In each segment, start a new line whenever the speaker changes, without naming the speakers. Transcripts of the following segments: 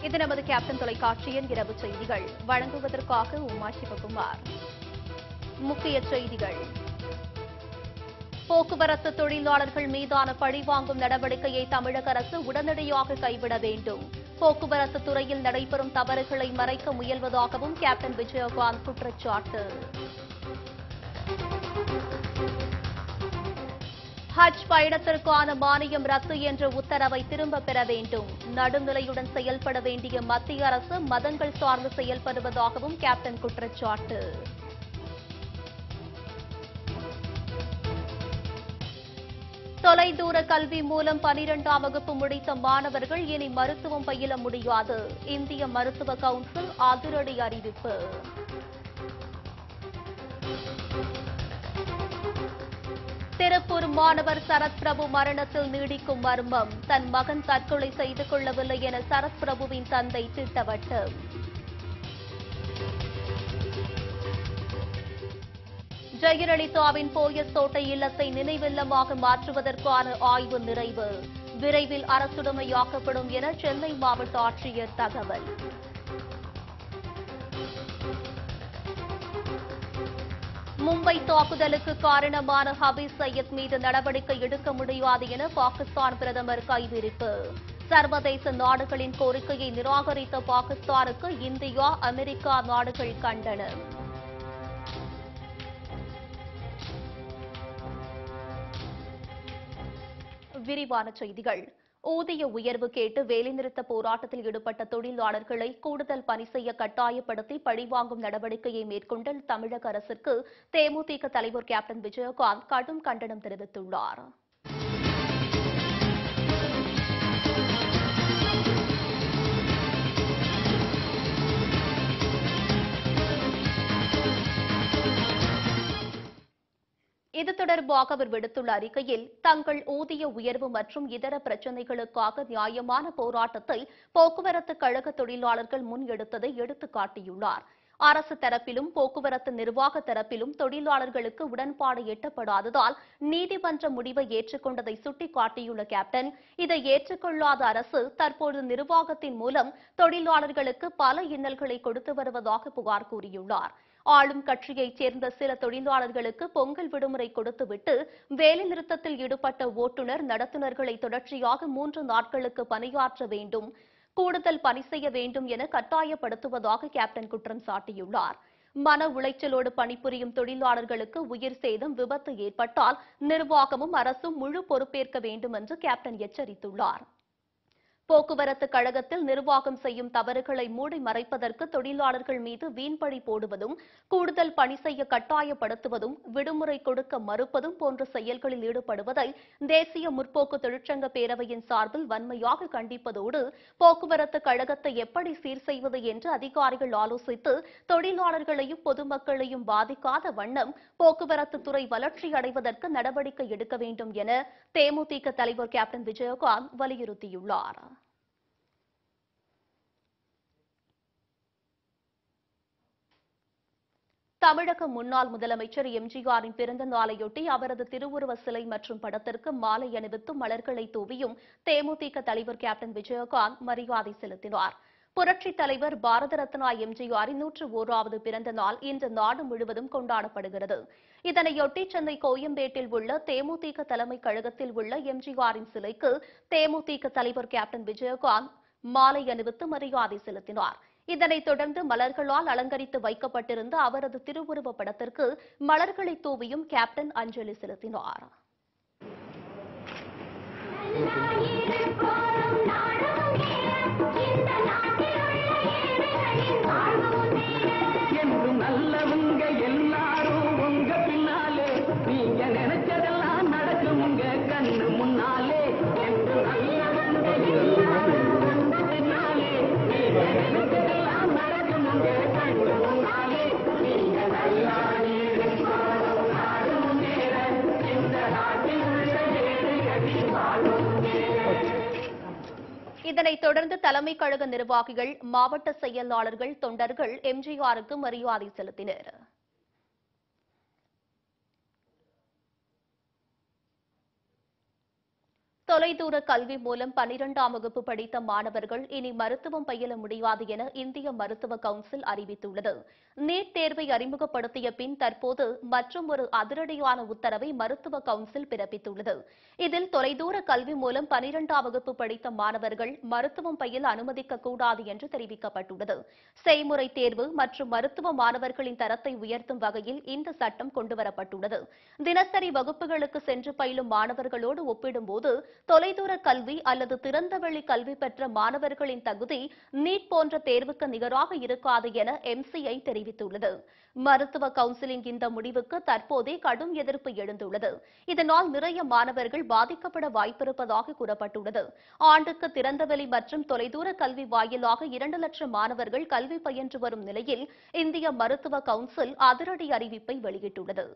இது நமது கேப்டன் தொலைக்காட்சியின் இரவு செய்திகள். வழங்குவதற்காக உமா சிவகுமார். முக்கிய செய்திகள். போக்குவரத்து தொழிலாளர்கள் மீதான பழிவாங்கும் நடவடிக்கையை தமிழக அரசு உடனடியாக கைவிட வேண்டும். போக்குவரத்து துறையில் நடைபெறும் தவறுகளை மறைக்க முயல்வதாகவும் கேப்டன் விஜயகாந்த் குற்றச்சாட்டு. ஹஜ் பயணத்திற்கான மானியம் ரத்து என்ற உத்தரவை திரும்பப் பெற வேண்டும். நடுநிலையுடன் செயல்பட வேண்டிய மத்திய அரசு மதங்கள் சார்ந்து செயல்படுவதாகவும் கேப்டன் குற்றச்சாட்டு. தொலைதூர கல்வி மூலம் 12ஆம் வகுப்பு முடித்த மாணவர்கள் இனி மருத்துவம் பயில முடியாது. இந்திய மருத்துவ கவுன்சில் அதிரடி அறிவிப்பு. திருப்பூர் மாணவர் சரத் பிரபு மரணத்தில் நீடிக்கும் மர்மம். தன் மகன் தற்கொலை செய்து கொள்ளவில்லை என சரத் பிரபுவின் தந்தை திட்டவட்டம். ஜெயலலிதாவின் போயஸ் தோட்ட இல்லத்தை நினைவில்லமாக மாற்றுவதற்கான ஆய்வு நிறைவு. விரைவில் அரசுடைமையாக்கப்படும் என சென்னை மாவட்ட ஆட்சியர் தகவல். மும்பை தாக்குதலுக்கு காரணமான ஹபீஸ் சையத் மீது நடவடிக்கை எடுக்க முடியாது என பாகிஸ்தான் பிரதமர் கைவிரிப்பு. சர்வதேச நாடுகளின் கோரிக்கையை நிராகரித்த பாகிஸ்தானுக்கு இந்தியா, அமெரிக்கா நாடுகள் கண்டனம். விரிவான செய்திகள். ஊதிய உயர்வு கேட்டு வேலைநிறுத்த போராட்டத்தில் ஈடுபட்ட தொழிலாளர்களை கூடுதல் பணி செய்ய கட்டாயப்படுத்தி பழிவாங்கும் நடவடிக்கையை மேற்கொண்ட தமிழக அரசுக்கு தேமுதிக தலைவர் கேப்டன் விஜயகாந்த் கடும் கண்டனம் தெரிவித்துள்ளார். இது தொடர்பாக அவர் விடுத்துள்ள அறிக்கையில், தங்கள் ஊதிய உயர்வு மற்றும் இதர பிரச்சினைகளுக்காக நியாயமான போராட்டத்தை போக்குவரத்து கழக தொழிலாளர்கள் முன்னெடுத்ததை எடுத்துக் காட்டியுள்ளார். அரசு தரப்பிலும் போக்குவரத்து நிர்வாக தரப்பிலும் தொழிலாளர்களுக்கு உடன்பாடு எட்டப்படாததால் நீதிமன்ற முடிவை ஏற்றுக்கொண்டதை சுட்டிக்காட்டியுள்ள கேப்டன், இதை ஏற்றுக்கொள்ளாத அரசு தற்போது நிர்வாகத்தின் மூலம் தொழிலாளர்களுக்கு பல இன்னல்களை கொடுத்து வருவதாக புகார் கூறியுள்ளார். ஆளும் கட்சியைச் சேர்ந்த சில தொழிலாளர்களுக்கு பொங்கல் விடுமுறை கொடுத்துவிட்டு வேலைநிறுத்தத்தில் ஈடுபட்ட ஓட்டுநர், நடத்துனர்களை தொடர்ச்சியாக 3 நாட்களுக்கு பணியாற்ற வேண்டும், கூடுதல் பணி செய்ய வேண்டும் என கட்டாயப்படுத்துவதாக கேப்டன் குற்றம் சாட்டியுள்ளார். மன உளைச்சலோடு பணிபுரியும் தொழிலாளர்களுக்கு உயிர் சேதம், விபத்து ஏற்பட்டால் நிர்வாகமும் அரசும் முழு பொறுப்பேற்க வேண்டும் என்று கேப்டன் எச்சரித்துள்ளார். போக்குவரத்து கழகத்தில் நிர்வாகம் செய்யும் தவறுகளை மூடி மறைப்பதற்கு தொழிலாளர்கள் மீது வீண்பழி போடுவதும், கூடுதல் பணி செய்ய கட்டாயப்படுத்துவதும், விடுமுறை கொடுக்க மறுப்பதும் போன்ற செயல்களில் ஈடுபடுவதை தேசிய முற்போக்கு தொழிற்சங்க பேரவையின் சார்பில் வன்மையாக கண்டிப்பதோடு, போக்குவரத்து கழகத்தை எப்படி சீர் செய்வது என்று அதிகாரிகள் ஆலோசித்து தொழிலாளர்களையும் பொதுமக்களையும் பாதிக்காத வண்ணம் போக்குவரத்து துறை வளர்ச்சியடைவதற்கு நடவடிக்கை எடுக்க வேண்டும் என தேமுதிக தலைவர் கேப்டன் விஜயகாந்த் வலியுறுத்தியுள்ளார். தமிழக முன்னாள் முதலமைச்சர் எம்ஜிஆரின் பிறந்த நாளையொட்டி அவரது திருவுருவ சிலை மற்றும் படத்திற்கு மாலை அணிவித்தும் மலர்களை தூவியும் தேமுதிக தலைவர் கேப்டன் விஜயகாந்த் மரியாதை செலுத்தினார். புரட்சித் தலைவர் பாரத ரத்னா எம்ஜிஆரின் 101வது பிறந்த நாள் இன்று நாடு முழுவதும் கொண்டாடப்படுகிறது. இதனையொட்டி சென்னை கோயம்பேட்டில் உள்ள தேமுதிக தலைமை கழகத்தில் உள்ள எம்ஜிஆரின் சிலைக்கு தேமுதிக தலைவர் கேப்டன் விஜயகாந்த் மாலை அணிவித்து மரியாதை செலுத்தினார். இதனைத் தொடர்ந்து மலர்களால் அலங்கரித்து வைக்கப்பட்டிருந்த அவரது திருவுருவப் படத்திற்கு மலர்களை தூவியும் கேப்டன் அஞ்சலி செலுத்தினார். இதனைத் தொடர்ந்து தலைமை கழக நிர்வாகிகள், மாவட்ட செயலாளர்கள், தொண்டர்கள் எம்ஜிஆருக்கு மரியாதை செலுத்தினர். தொலைதூர கல்வி மூலம் 12ஆம் வகுப்பு படித்த மாணவர்கள் இனி மருத்துவம் பயில முடியாது என இந்திய மருத்துவ கவுன்சில் அறிவித்துள்ளது. நீட் தேர்வை அறிமுகப்படுத்திய பின் தற்போது மற்றும் ஒரு அதிரடியான உத்தரவை மருத்துவ கவுன்சில் பிறப்பித்துள்ளது. இதில் தொலைதூர கல்வி மூலம் 12ஆம் வகுப்பு படித்த மாணவர்கள் மருத்துவம் பயில அனுமதிக்கக்கூடாது என்று தெரிவிக்கப்பட்டுள்ளது. செய்முறை தேர்வு மற்றும் மருத்துவ மாணவர்களின் தரத்தை உயர்த்தும் வகையில் இந்த சட்டம் கொண்டுவரப்பட்டுள்ளது. தினசரி வகுப்புகளுக்கு சென்று பயிலும் மாணவர்களோடு ஒப்பிடும்போது தொலைதூர கல்வி அல்லது திறந்தவெளி கல்வி பெற்ற மாணவர்களின் தகுதி நீட் போன்ற தேர்வுக்கு நிகராக இருக்காது என MCI தெரிவித்துள்ளது. மருத்துவ கவுன்சிலின் இந்த முடிவுக்கு தற்போதே கடும் எதிர்ப்பு எழுந்துள்ளது. இதனால் நிறைய மாணவர்கள் பாதிக்கப்பட வாய்ப்பிருப்பதாக கூறப்பட்டுள்ளது. ஆண்டுக்கு திறந்தவெளி மற்றும் தொலைதூர கல்வி வாயிலாக 2 லட்சம் மாணவர்கள் கல்வி பயின்று வரும் நிலையில் இந்திய மருத்துவ கவுன்சில் அதிரடி அறிவிப்பை வெளியிட்டுள்ளது.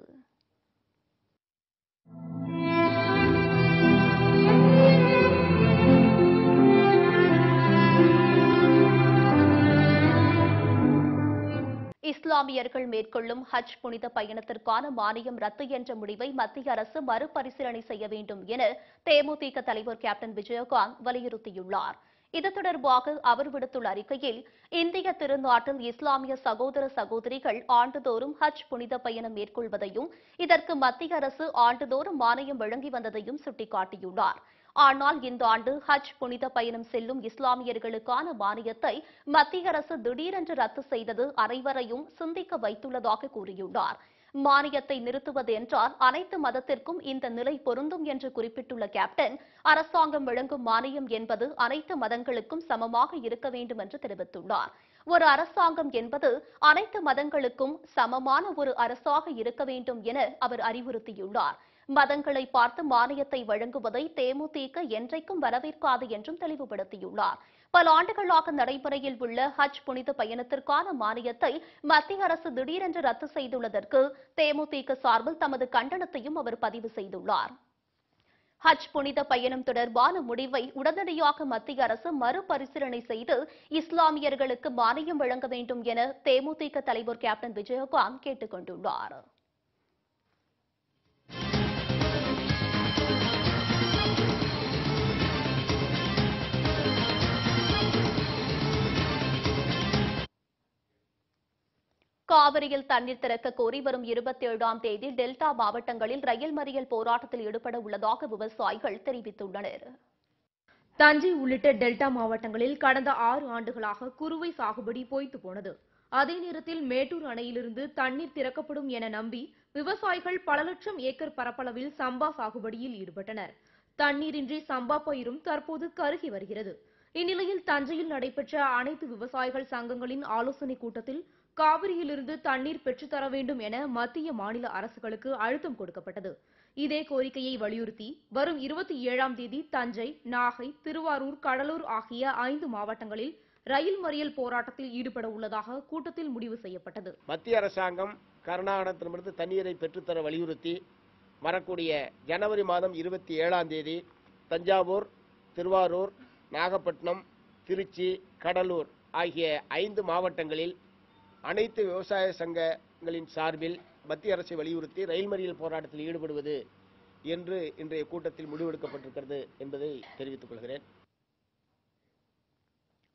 இஸ்லாமியர்கள் மேற்கொள்ளும் ஹஜ் புனித பயணத்திற்கான மானியம் ரத்து என்ற முடிவை மத்திய அரசு மறுபரிசீலனை செய்ய வேண்டும் என தேமுதிக தலைவர் கேப்டன் விஜயகாந்த் வலியுறுத்தியுள்ளார். இது தொடர்பாக அவர் விடுத்துள்ள அறிக்கையில், இந்திய திருநாட்டில் இஸ்லாமிய சகோதர சகோதரிகள் ஆண்டுதோறும் ஹஜ் புனித பயணம் மேற்கொள்வதையும் இதற்கு மத்திய அரசு ஆண்டுதோறும் மானியம் வழங்கி வந்ததையும் சுட்டிக்காட்டியுள்ளார். ஆனால் இந்த ஆண்டு ஹஜ் புனித பயணம் செல்லும் இஸ்லாமியர்களுக்கான மானியத்தை மத்திய அரசு திடீரென்று ரத்து செய்தது அனைவரையும் சிந்திக்க வைத்துள்ளதாக கூறியுள்ளார். மானியத்தை நிறுத்துவது என்றால் அனைத்து மதத்திற்கும் இந்த நிலை பொருந்தும் என்று குறிப்பிட்டுள்ள கேப்டன், அரசாங்கம் வழங்கும் மானியம் என்பது அனைத்து மதங்களுக்கும் சமமாக இருக்க வேண்டும் என்று தெரிவித்துள்ளார். ஒரு அரசாங்கம் என்பது அனைத்து மதங்களுக்கும் சமமான ஒரு அரசாக இருக்க வேண்டும் என அவர் அறிவுறுத்தியுள்ளார். மதங்களை பார்த்து மானியத்தை வழங்குவதை தேமுதிக என்றைக்கும் வரவேற்காது என்றும் தெளிவுபடுத்தியுள்ளார். பல ஆண்டுகளாக நடைமுறையில் உள்ள ஹஜ் புனித பயணத்திற்கான மானியத்தை மத்திய அரசு திடீரென்று ரத்து செய்துள்ளதற்கு தேமுதிக சார்பில் தமது கண்டனத்தையும் அவர் பதிவு செய்துள்ளார். ஹஜ் புனித பயணம் தொடர்பான முடிவை உடனடியாக மத்திய அரசு மறுபரிசீலனை செய்து இஸ்லாமியர்களுக்கு மானியம் வழங்க வேண்டும் என தேமுதிக தலைவர் கேப்டன் விஜயகாந்த் கேட்டுக் கொண்டுள்ளார். காவிரியில் தண்ணீர் திறக்க கோரி வரும் 27ஆம் தேதி டெல்டா மாவட்டங்களில் ரயில் மறியல் போராட்டத்தில் ஈடுபட உள்ளதாக விவசாயிகள் தெரிவித்துள்ளனர்.
தஞ்சை உள்ளிட்ட டெல்டா மாவட்டங்களில் கடந்த 6 ஆண்டுகளாக குறுவை சாகுபடி பொய்த்து போனது. அதே நேரத்தில் மேட்டூர் அணையிலிருந்து தண்ணீர் திறக்கப்படும் என நம்பி விவசாயிகள் பல லட்சம் ஏக்கர் பரப்பளவில் சம்பா சாகுபடியில் ஈடுபட்டனர். தண்ணீரின்றி சம்பா பயிரும் தற்போது கருகி வருகிறது. இந்நிலையில் தஞ்சையில் நடைபெற்ற அனைத்து விவசாயிகள் சங்கங்களின் ஆலோசனைக் கூட்டத்தில் காவிரியிலிருந்து தண்ணீர் பெற்றுத்தர வேண்டும் என மத்திய மாநில அரசுகளுக்கு அழுத்தம் கொடுக்கப்பட்டது. இதே கோரிக்கையை வலியுறுத்தி வரும் 27ஆம் தேதி தஞ்சை, நாகை, திருவாரூர், கடலூர் ஆகிய 5 மாவட்டங்களில் ரயில் மறியல் போராட்டத்தில் ஈடுபட உள்ளதாக கூட்டத்தில் முடிவு செய்யப்பட்டது.
மத்திய அரசாங்கம் கர்நாடகத்திலிருந்து தண்ணீரை பெற்றுத்தர வலியுறுத்தி வரக்கூடிய ஜனவரி மாதம் 27ஆம் தேதி தஞ்சாவூர், திருவாரூர், நாகப்பட்டினம், திருச்சி, கடலூர் ஆகிய 5 மாவட்டங்களில் அனைத்து விவசாய சங்கங்களின் சார்பில் மத்திய அரசை வலியுறுத்தி ரயில் மறியல் போராட்டத்தில் ஈடுபடுவது என்று இன்றைய கூட்டத்தில் முடிவெடுக்கப்பட்டிருக்கிறது என்பதை தெரிவித்துக் கொள்கிறேன்.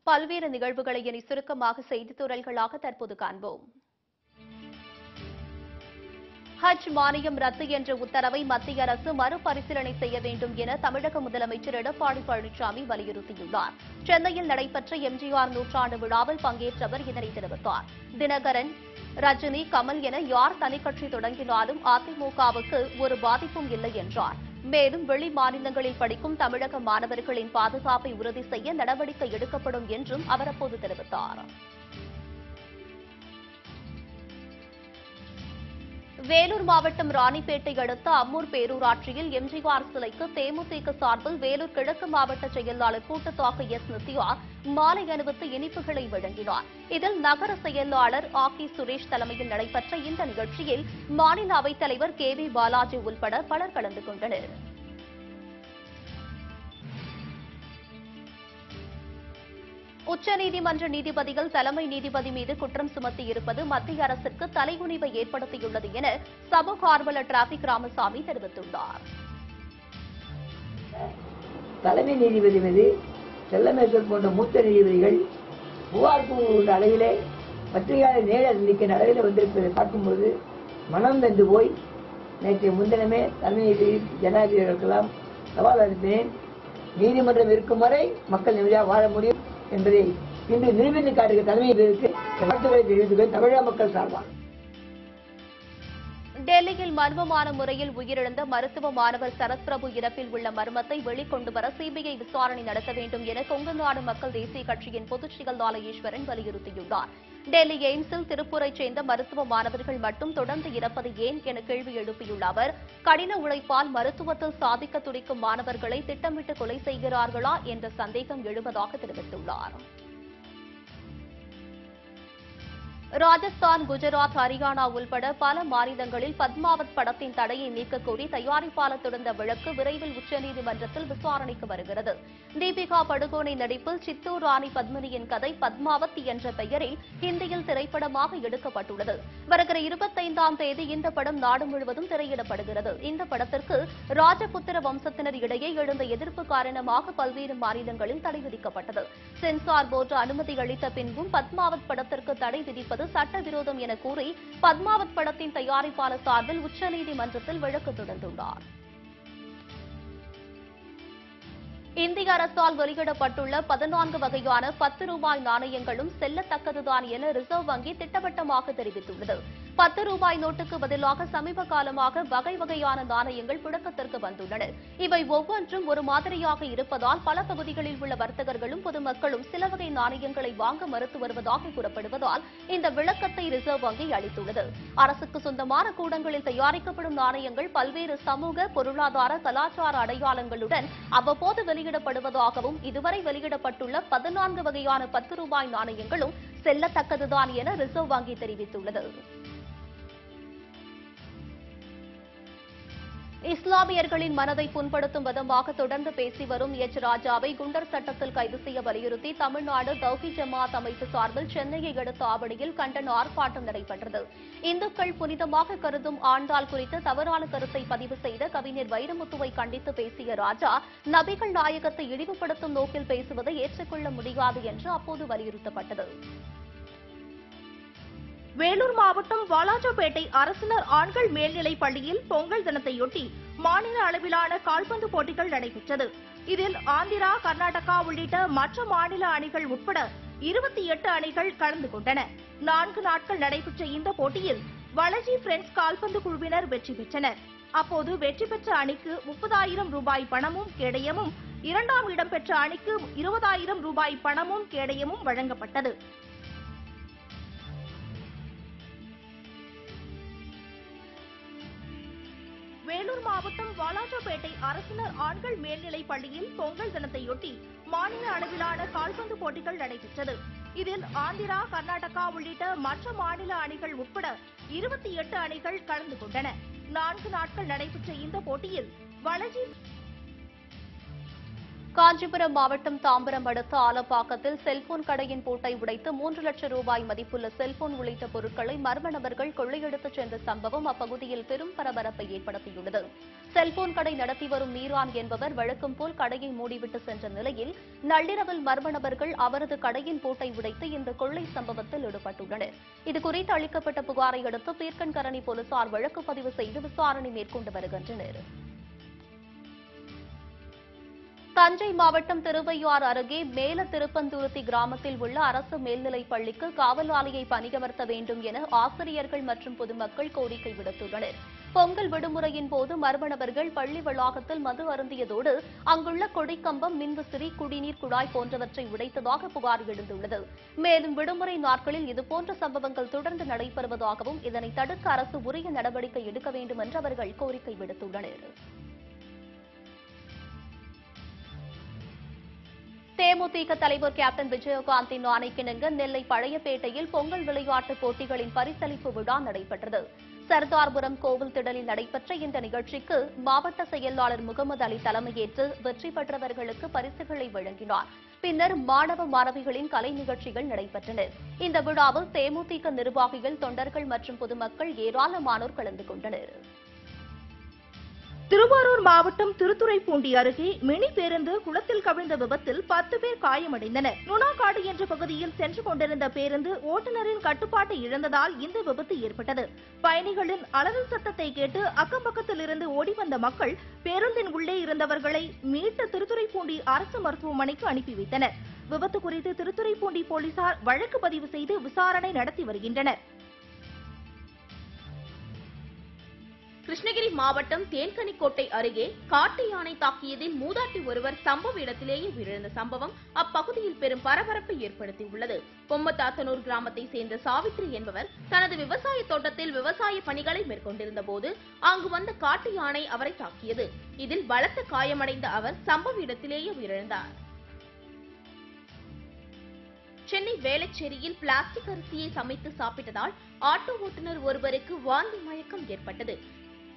பல்வேறு நிகழ்வுகளை இனி சுருக்கமாக செய்தித்துறைகளாக தற்போது காண்போம். ஹஜ் மானியம் ரத்து என்ற உத்தரவை மத்திய அரசு மறுபரிசீலனை செய்ய வேண்டும் என தமிழக முதலமைச்சர் எடப்பாடி பழனிசாமி வலியுறுத்தியுள்ளார். சென்னையில் நடைபெற்ற எம்ஜிஆர் நூற்றாண்டு விழாவில் பங்கேற்றவர் இதனை தெரிவித்தார். தினகரன், ரஜினி, கமல் என யார் தனிக்கட்சி தொடங்கினாலும் அதிமுகவுக்கு ஒரு பாதிப்பும் இல்லை என்றார். மேலும் வெளி மாநிலங்களில் படிக்கும் தமிழக மாணவர்களின் பாதுகாப்பை உறுதி செய்ய நடவடிக்கை எடுக்கப்படும் என்றும் அவர் அப்போது தெரிவித்தார். வேலூர் மாவட்டம் ராணிப்பேட்டை அடுத்த அம்மூர் பேரூராட்சியில் எம்ஜிஆர் சிலைக்கு தேமுதிக சார்பில் வேலூர் கிழக்கு மாவட்ட செயலாளர் கூட்டத்தாக்கு நித்யா மாலை அணிவித்து இனிப்புகளை வழங்கினார். இதில் நகர செயலாளர் ஆக்கி சுரேஷ் தலைமையில் நடைபெற்ற இந்த நிகழ்ச்சியில் மாநில அவைத் தலைவர் KV பாலாஜி உள்பட பலர் கலந்து கொண்டனர். உச்சநீதிமன்ற நீதிபதிகள் தலைமை நீதிபதி மீது குற்றம் சுமத்தியிருப்பது மத்திய அரசுக்கு தலைகுனிவை ஏற்படுத்தியுள்ளது என சமூக ஆர்வலர் டிராபிக் ராமசாமி தெரிவித்துள்ளார்.
தலைமை நீதிபதி மீது செல்லமேஸ்வர் போன்ற மூத்த நீதிபதிகள் புகார் கூறுகின்ற அளவிலே பத்திரிகையாளர் நேர சந்திக்கின்ற அளவில் வந்திருப்பதை பார்க்கும்போது மனம் வென்று போய் நேற்றைய முன்தினமே தலைமை நீதிபதி ஜனாதிபதிகளுக்கெல்லாம் சவால் அனுப்பினேன். நீதிமன்றம் இருக்கும் வரை மக்கள் நிம்மதியாக வாழ முடியும் என்பதை இன்று நிரூபித்து காட்டுகிற தலைமை நீதிபதிக்கு வாழ்த்துக்களை தெரிவித்துக் தமிழக மக்கள் சார்பாக.
டெல்லியில் மர்மமான முறையில் உயிரிழந்த மருத்துவ மாணவர் சரத்பிரபு இறப்பில் உள்ள மர்மத்தை வெளிக்கொண்டு வர சிபிஐ விசாரணை நடத்த வேண்டும் என கொங்கு நாடு மக்கள் தேசிய கட்சியின் பொதுச் செயலாளர் ஈஸ்வரன் வலியுறுத்தியுள்ளார். டெல்லி எய்ம்ஸில் திருப்பூரைச் சேர்ந்த மருத்துவ மாணவர்கள் மட்டும் தொடர்ந்து இறப்பது ஏன் என கேள்வி எழுப்பியுள்ள அவர், கடின உழைப்பால் மருத்துவத்தில் சாதிக்க துடிக்கும் மாணவர்களை திட்டமிட்டு கொலை செய்கிறார்களா என்ற சந்தேகம் எழுவதாக தெரிவித்துள்ளார். ராஜஸ்தான், குஜராத், ஹரியானா உள்பட பல மாநிலங்களில் பத்மாவத் படத்தின் தடையை நீக்கக் கோரி தயாரிப்பாளர் தொடர்ந்த வழக்கு விரைவில் உச்சநீதிமன்றத்தில் விசாரணைக்கு வருகிறது. தீபிகா படுகோனே நடிப்பில் சித்தூர் ராணி பத்மினியின் கதை பத்மாவத் என்ற பெயரில் ஹிந்தியில் திரைப்படமாக எடுக்கப்பட்டுள்ளது. வருகிற 25ஆம் தேதி இந்த படம் நாடு முழுவதும் திரையிடப்படுகிறது. இந்த படத்திற்கு ராஜபுத்திர வம்சத்தினர் இடையே எழுந்த எதிர்ப்பு காரணமாக பல்வேறு மாநிலங்களில் தடை விதிக்கப்பட்டது. சென்சார் போர்டு அனுமதி அளித்த பின்பும் பத்மாவத் படத்திற்கு தடை விதிப்பது சட்டவிரோதம் என கூறி பத்மாவத் படத்தின் தயாரிப்பாளர் சார்பில் உச்சநீதிமன்றத்தில் வழக்கு தொடர்ந்துள்ளார். இந்திய அரசால் வெளியிடப்பட்டுள்ள 14 வகையான 10 ரூபாய் நாணயங்களும் செல்லத்தக்கதுதான் என ரிசர்வ் வங்கி திட்டவட்டமாக தெரிவித்துள்ளது. 10 ரூபாய் நோட்டுக்கு பதிலாக சமீப காலமாக வகை வகையான நாணயங்கள் புழக்கத்திற்கு வந்துள்ளன. இவை ஒவ்வொன்றும் ஒரு மாதிரியாக இருப்பதால் பல பகுதிகளில் உள்ள வர்த்தகர்களும் பொதுமக்களும் சில வகை நாணயங்களை வாங்க மறுத்து வருவதாக கூறப்படுவதால் இந்த விளக்கத்தை ரிசர்வ் வங்கி அளித்துள்ளது. அரசுக்கு சொந்தமான கூடங்களில் தயாரிக்கப்படும் நாணயங்கள் பல்வேறு சமூக, பொருளாதார, கலாச்சார அடையாளங்களுடன் அவ்வப்போது வெளியிடப்படுவதாகவும் இதுவரை வெளியிடப்பட்டுள்ள 14 வகையான 10 ரூபாய் நாணயங்களும் செல்லத்தக்கதுதான் என ரிசர்வ் வங்கி தெரிவித்துள்ளது. இஸ்லாமியர்களின் மனதை புண்படுத்தும் விதமாக தொடர்ந்து பேசி வரும் எச் ராஜாவை குண்டர் சட்டத்தில் கைது செய்ய வலியுறுத்தி தமிழ்நாடு தௌஹீத் ஜமாத் அமைப்பு சார்பில் சென்னையை அடுத்த ஆவடியில் கண்டன ஆர்ப்பாட்டம் நடைபெற்றது. இந்துக்கள் புனிதமாக கருதும் ஆண்டாள் குறித்த தவறான கருத்தை பதிவு செய்த கவிஞர் வைரமுத்துவை கண்டித்து பேசிய ராஜா, நபிகள் நாயகத்தை இழிவுபடுத்தும் நோக்கில் பேசுவதை ஏற்றுக்கொள்ள முடியாது என்று அப்போது வலியுறுத்தப்பட்டது.
வேலூர் மாவட்டம் வாலாஜாபேட்டை அரசினர் ஆண்கள் மேல்நிலைப் பள்ளியில் பொங்கல் தினத்தையொட்டி மாநில அளவிலான கால்பந்து போட்டிகள் நடைபெற்றது. இதில் ஆந்திரா, கர்நாடகா உள்ளிட்ட மற்ற மாநில அணிகள் உட்பட 28 அணிகள் கலந்து கொண்டன. 4 நாட்கள் நடைபெற்ற இந்த போட்டியில் வளஜி பிரெண்ட்ஸ் கால்பந்து குழுவினர் வெற்றி பெற்றனர். அப்போது வெற்றி பெற்ற அணிக்கு 30,000 ரூபாய் பணமும் கேடயமும், 2ஆம் இடம் பெற்ற அணிக்கு 20,000 ரூபாய் பணமும் கேடயமும் வழங்கப்பட்டது. வேலூர் மாவட்டம் வாலாஜாபேட்டை அரசினர் ஆண்கள் மேல்நிலைப் பள்ளியில் பொங்கல் தினத்தையொட்டி மாநில அளவிலான கால்பந்து போட்டிகள் நடைபெற்றது. இதில் ஆந்திரா, கர்நாடகா உள்ளிட்ட மற்ற மாநில அணிகள் உட்பட 28 அணிகள் கலந்து கொண்டன. 4 நாட்கள் நடைபெற்ற இந்த போட்டியில் வளஜி
காஞ்சிபுரம் மாவட்டம் தாம்பரம் அடுத்த ஆலப்பாக்கத்தில் செல்போன் கடையின் பூட்டை உடைத்து 3 லட்சம் ரூபாய் மதிப்புள்ள செல்போன் உள்ளிட்ட பொருட்களை மர்ம நபர்கள் கொள்ளையடித்துச் சென்ற சம்பவம் அப்பகுதியில் பெரும் பரபரப்பை ஏற்படுத்தியுள்ளது. செல்போன் கடை நடத்தி வரும் மீரான் என்பவர் வழக்கம் போல் கடையை மூடிவிட்டு சென்ற நிலையில் நள்ளிரவில் மர்ம நபர்கள் அவரது கடையின் பூட்டை உடைத்து இந்த கொள்ளை சம்பவத்தில் ஈடுபட்டுள்ளனர். இதுகுறித்து அளிக்கப்பட்ட புகாரை அடுத்து பீர்க்கன்கரணி போலீசார் வழக்கு பதிவு செய்து விசாரணை மேற்கொண்டு வருகின்றனர். தஞ்சை மாவட்டம் திருவையாறு அருகே மேல திருப்பந்துருத்தி கிராமத்தில் உள்ள அரசு மேல்நிலைப் பள்ளிக்கு காவல் ஆணையை பணியமர்த்த வேண்டும் என ஆசிரியர்கள் மற்றும் பொதுமக்கள் கோரிக்கை விடுத்துள்ளனர். பொங்கல் விடுமுறையின் போது மர்ம நபர்கள் பள்ளி வளாகத்தில் மது அருந்தியதோடு அங்குள்ள கொடிக்கம்பம், மின்விசிறி, குடிநீர் குழாய் போன்றவற்றை உடைத்ததாக புகார் எழுந்துள்ளது. மேலும் விடுமுறை நாட்களில் இதுபோன்ற சம்பவங்கள் தொடர்ந்து நடைபெறுவதாகவும் இதனை தடுக்க அரசு உரிய நடவடிக்கை எடுக்க வேண்டும் என்று அவர்கள் கோரிக்கை விடுத்துள்ளனர். தேமுதிக தலைவர் கேப்டன் விஜயகாந்தின் ஆணைக்கிணங்க நெல்லை பழையப்பேட்டையில் பொங்கல் விளையாட்டுப் போட்டிகளின் பரிசளிப்பு விழா நடைபெற்றது. சர்தார்புரம் கோவில் திடலில் நடைபெற்ற இந்த நிகழ்ச்சிக்கு மாவட்ட செயலாளர் முகமது அலி தலைமையேற்று வெற்றி பெற்றவர்களுக்கு பரிசுகளை வழங்கினார். பின்னர் மாணவ மாணவிகளின் கலை நிகழ்ச்சிகள் நடைபெற்றன. இந்த விழாவில் தேமுதிக நிர்வாகிகள், தொண்டர்கள் மற்றும் பொதுமக்கள் ஏராளமானோர் கலந்து கொண்டனர்.
திருவாரூர் மாவட்டம் திருத்துறைப்பூண்டி அருகே மினி பேருந்து குளத்தில் கவிழ்ந்த விபத்தில் 10 பேர் காயமடைந்தனர். நுணாக்காடு என்ற பகுதியில் சென்று கொண்டிருந்த பேருந்து ஓட்டுநரின் கட்டுப்பாட்டை இழந்ததால் இந்த விபத்து ஏற்பட்டது. பயணிகளின் அலறல் சத்தத்தை கேட்டு அக்கம் பக்கத்தில் இருந்து ஓடி வந்த மக்கள் பேருந்தின் உள்ளே இருந்தவர்களை மீட்டு திருத்துறைப்பூண்டி அரசு மருத்துவமனைக்கு அனுப்பி வைத்தனர். விபத்து குறித்து திருத்துறைப்பூண்டி போலீசார் வழக்கு பதிவு செய்து விசாரணை நடத்தி வருகின்றனர்.
கிருஷ்ணகிரி மாவட்டம் தேன்கனிக்கோட்டை அருகே காட்டு யானை தாக்கியதில் மூதாட்டி ஒருவர் சம்பவ இடத்திலேயே உயிரிழந்த சம்பவம் அப்பகுதியில் பெரும் பரபரப்பை ஏற்படுத்தியுள்ளது. பொம்மத்தாத்தனூர் கிராமத்தை சேர்ந்த சாவித்ரி என்பவர் தனது விவசாய தோட்டத்தில் விவசாய பணிகளை மேற்கொண்டிருந்த போது அங்கு வந்த காட்டு யானை அவரை தாக்கியது. இதில் பலத்த காயமடைந்த அவர் சம்பவ இடத்திலேயே உயிரிழந்தார். சென்னை வேளச்சேரியில் பிளாஸ்டிக் அரிசியை சமைத்து சாப்பிட்டதால் ஆட்டோ ஓட்டுநர் ஒருவருக்கு வாந்தி மயக்கம் ஏற்பட்டது.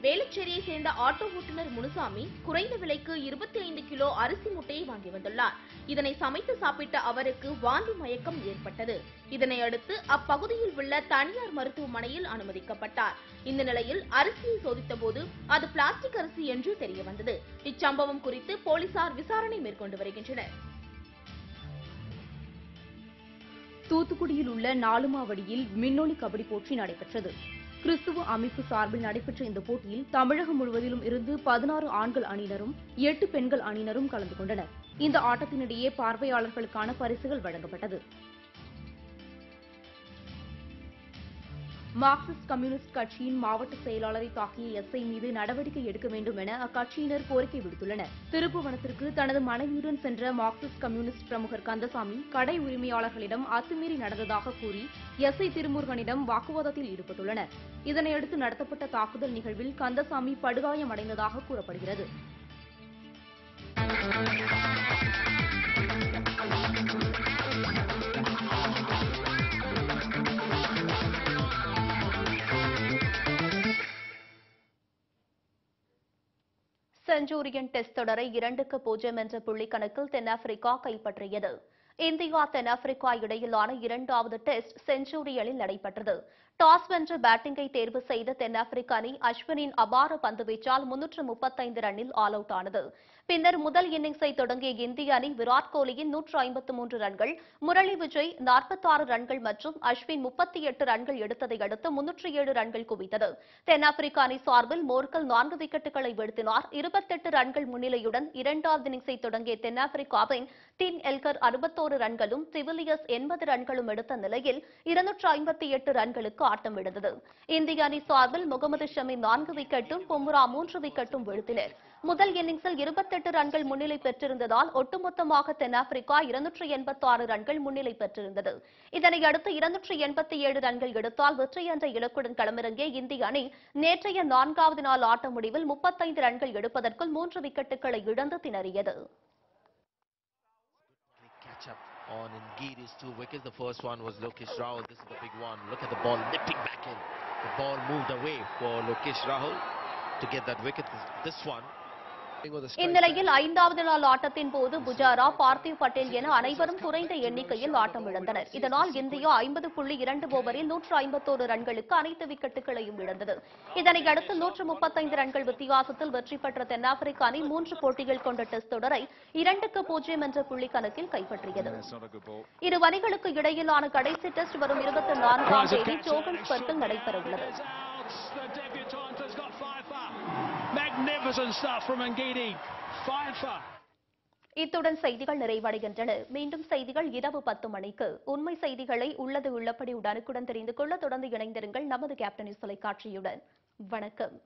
வேளச்சேரியை சேர்ந்த ஆட்டோ ஓட்டுநர் முனுசாமி குறைந்த விலைக்கு 25 கிலோ அரிசி மூட்டையை வாங்கி வந்துள்ளார். இதனை சமைத்து சாப்பிட்ட அவருக்கு வாந்தி மயக்கம் ஏற்பட்டது. இதனை அடுத்து அப்பகுதியில் உள்ள தனியார் மருத்துவமனையில் அனுமதிக்கப்பட்டார். இந்த நிலையில் அரிசியை சோதித்த போது அது பிளாஸ்டிக் அரிசி என்று தெரியவந்தது. இச்சம்பவம் குறித்து போலீசார் விசாரணை மேற்கொண்டு வருகின்றனர்.
தூத்துக்குடியில் உள்ள நாலுமாவடியில் மின்னொலி கபடி போட்டி நடைபெற்றது. கிறிஸ்துவ அமைப்பு சார்பில் நடைபெற்ற இந்த போட்டியில் தமிழகம் முழுவதிலும் இருந்து 16 ஆண்கள் அணியினரும் 8 பெண்கள் அணியினரும் கலந்து கொண்டனர். இந்த ஆட்டத்தினிடையே பார்வையாளர்களுக்கான பரிசுகள் வழங்கப்பட்டது. மார்க்சிஸ்ட் கம்யூனிஸ்ட் கட்சியின் மாவட்ட செயலாளரை தாக்கிய எஸ்ஐ மீது நடவடிக்கை எடுக்க வேண்டும் என அக்கட்சியினர் கோரிக்கை விடுத்துள்ளனர். திருப்புவனத்திற்கு தனது மனைவியுடன் சென்ற மார்க்சிஸ்ட் கம்யூனிஸ்ட் பிரமுகர் கந்தசாமி கடை உரிமையாளர்களிடம் அத்துமீறி நடந்ததாக கூறி எஸ்ஐ திருமுருகனிடம் வாக்குவாதத்தில் ஈடுபட்டுள்ளனர். இதனையடுத்து நடத்தப்பட்ட தாக்குதல் நிகழ்வில் கந்தசாமி படுகாயமடைந்ததாக கூறப்படுகிறது.
செஞ்சுரியன் டெஸ்ட் தொடரை 2-0 என்ற புள்ளி கணக்கில் தென்னாப்பிரிக்கா கைப்பற்றியது. இந்தியா தென்னாப்பிரிக்கா இடையிலான 2வது டெஸ்ட் செஞ்சுரியனில் நடைபெற்றது. டாஸ் வென்று பேட்டிங்கை தேர்வு செய்த தென்னாப்பிரிக்க அணி அஸ்வினின் அபார பந்துவீச்சால் 335 ரன்னில் ஆல் அவுட் ஆனது. பின்னர் முதல் இன்னிங்ஸை தொடங்கிய இந்திய அணி விராட் கோலியின் 153 ரன்கள், முரளி விஜய் 46 ரன்கள் மற்றும் அஸ்வின் 38 ரன்கள் எடுத்ததை அடுத்து 307 ரன்கள் குவித்தது. தென்னாப்பிரிக்க அணி சார்பில் மோர்கல் 4 விக்கெட்டுகளை வீழ்த்தினார். 28 ரன்கள் முன்னிலையுடன் 2வது இன்னிங்ஸை தொடங்கிய தென்னாப்பிரிக்காவின் டின் எல்கர் 61 ரன்களும் டிவிலியர்ஸ் 80 ரன்களும் எடுத்த நிலையில் 258 ரன்களுக்கு ஆட்டம் இழந்தது. இந்திய அணி சார்பில் முகமது ஷமி 4 விக்கெட்டும் பும்ரா 3 விக்கெட்டும் வீழ்த்தினர். முதல் இன்னிங்ஸில் 28 ரன்கள் முன்னிலை பெற்றிருந்ததால் ஒட்டுமொத்தமாக தென்னாப்பிரிக்கா 286 ரன்கள் முன்னிலை பெற்றிருந்தது. இதனையடுத்து 287 ரன்கள் எடுத்தால் வெற்றி என்ற இலக்குடன் களமிறங்கிய இந்திய அணி நேற்றைய 4வது நாள் ஆட்ட முடிவில் 35 ரன்கள் எடுப்பதற்குள் 3 விக்கெட்டுகளை இழந்து திணறியது.
On Ngiri's 2 wickets. The first one was Lokesh Rahul. This is the big one. Look at the ball nipping back in. The ball moved away for Lokesh Rahul to get that wicket. This one.
இந்நிலையில் 5வது நாள் ஆட்டத்தின் போது புஜாரா, பார்த்திவ் பட்டேல் என அனைவரும் குறைந்த எண்ணிக்கையில் ஆட்டம் இழந்தனர். இதனால் இந்தியா 50.2 ஓவரில் 151 ரன்களுக்கு அனைத்து விக்கெட்டுகளையும் இழந்தது. இதனையடுத்து 135 ரன்கள் வித்தியாசத்தில் வெற்றி பெற்ற தென்னாப்பிரிக்க அணி 3 போட்டிகள் கொண்ட டெஸ்ட் தொடரை 2-0 என்ற புள்ளி கணக்கில் கைப்பற்றியது. இரு அணிகளுக்கு இடையிலான கடைசி டெஸ்ட் வரும் 24ஆம் தேதி ஜோகன்ஸ்பர்க்கில் நடைபெறவுள்ளது.
The debutant has got 5 for. Magnificent stuff from Ngidi. 5 for.
இத்துடன் செய்திகள் நிறைவடைகின்றன. மீண்டும் செய்திகள் இரவு 10 மணிக்கு. உண்மை செய்திகளை உள்ளது உள்ளபடி உடனுக்குடன் தெரிந்து கொள்ள தொடர்ந்து இணைந்திருங்கள் நமது கேப்டன் நியூஸ் தொலைக்காட்சியுடன். வணக்கம்.